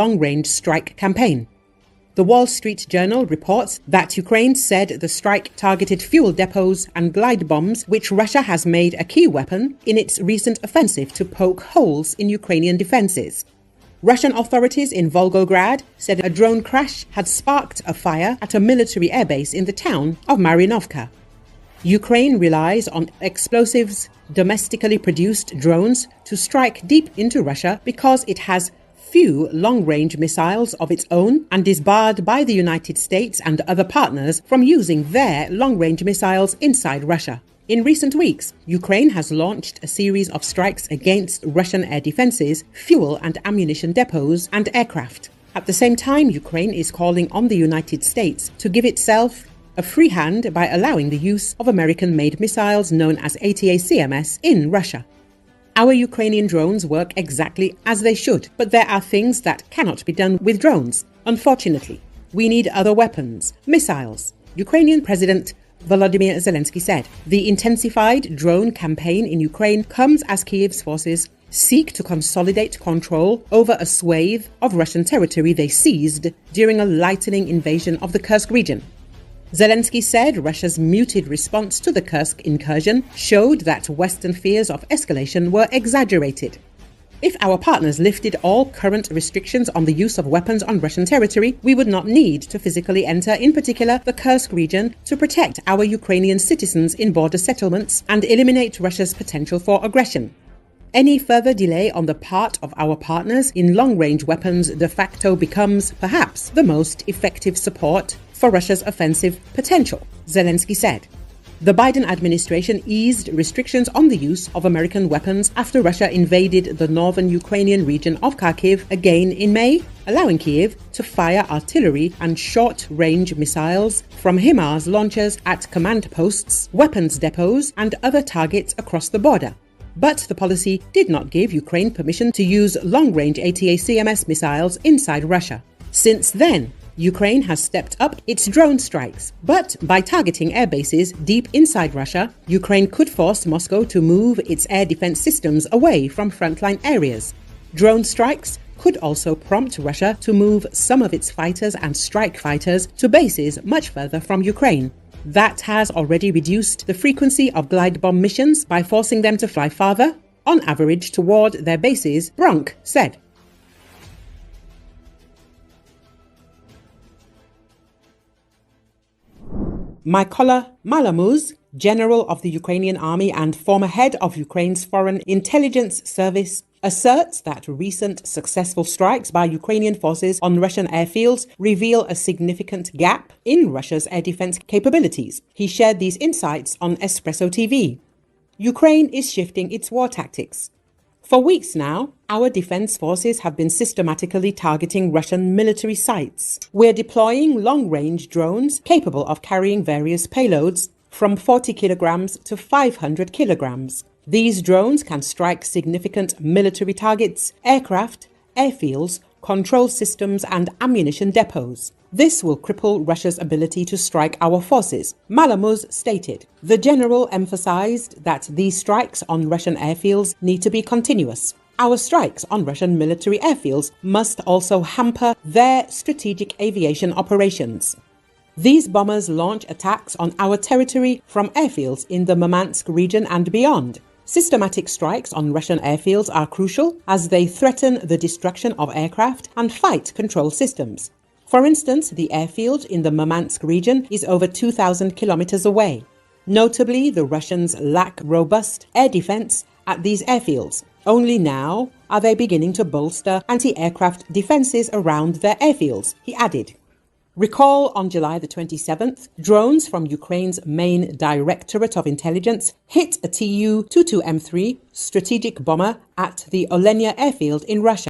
long-range strike campaign. The Wall Street Journal reports that Ukraine said the strike targeted fuel depots and glide bombs, which Russia has made a key weapon in its recent offensive to poke holes in Ukrainian defenses. Russian authorities in Volgograd said a drone crash had sparked a fire at a military airbase in the town of Marinovka. Ukraine relies on explosives, domestically produced drones to strike deep into Russia because it has few long-range missiles of its own and is barred by the United States and other partners from using their long-range missiles inside Russia. In recent weeks, Ukraine has launched a series of strikes against Russian air defenses, fuel and ammunition depots, and aircraft. At the same time, Ukraine is calling on the United States to give itself a free hand by allowing the use of American-made missiles known as ATACMS in Russia. Our Ukrainian drones work exactly as they should, but there are things that cannot be done with drones. Unfortunately, we need other weapons, missiles, Ukrainian President Volodymyr Zelensky said. The intensified drone campaign in Ukraine comes as Kyiv's forces seek to consolidate control over a swathe of Russian territory they seized during a lightning invasion of the Kursk region. Zelensky said Russia's muted response to the Kursk incursion showed that Western fears of escalation were exaggerated. If our partners lifted all current restrictions on the use of weapons on Russian territory, we would not need to physically enter, in particular, the Kursk region to protect our Ukrainian citizens in border settlements and eliminate Russia's potential for aggression. Any further delay on the part of our partners in long-range weapons de facto becomes, perhaps, the most effective support for Russia's offensive potential, Zelensky said. The Biden administration eased restrictions on the use of American weapons after Russia invaded the northern Ukrainian region of Kharkiv again in May, allowing Kyiv to fire artillery and short-range missiles from HIMARS launchers at command posts, weapons depots, and other targets across the border. But the policy did not give Ukraine permission to use long-range ATACMS missiles inside Russia. Since then, Ukraine has stepped up its drone strikes, but by targeting air bases deep inside Russia, Ukraine could force Moscow to move its air defense systems away from frontline areas. Drone strikes could also prompt Russia to move some of its fighters and strike fighters to bases much further from Ukraine. That has already reduced the frequency of glide bomb missions by forcing them to fly farther, on average toward their bases, Bronk said. Mykola Malamuz, general of the Ukrainian army and former head of Ukraine's foreign intelligence service, asserts that recent successful strikes by Ukrainian forces on Russian airfields reveal a significant gap in Russia's air defense capabilities. He shared these insights on Espresso TV. Ukraine is shifting its war tactics. For weeks now, our defense forces have been systematically targeting Russian military sites. We're deploying long-range drones capable of carrying various payloads from 40 kilograms to 500 kilograms. These drones can strike significant military targets, aircraft, airfields, control systems, and ammunition depots. This will cripple Russia's ability to strike our forces, Malamuz stated. The general emphasized that these strikes on Russian airfields need to be continuous. Our strikes on Russian military airfields must also hamper their strategic aviation operations. These bombers launch attacks on our territory from airfields in the Murmansk region and beyond. Systematic strikes on Russian airfields are crucial as they threaten the destruction of aircraft and fight control systems. For instance, the airfield in the Murmansk region is over 2,000 kilometers away. Notably, the Russians lack robust air defense at these airfields. Only now are they beginning to bolster anti-aircraft defenses around their airfields, he added. Recall on July the 27th, drones from Ukraine's main Directorate of Intelligence hit a Tu-22M3 strategic bomber at the Olenia airfield in Russia.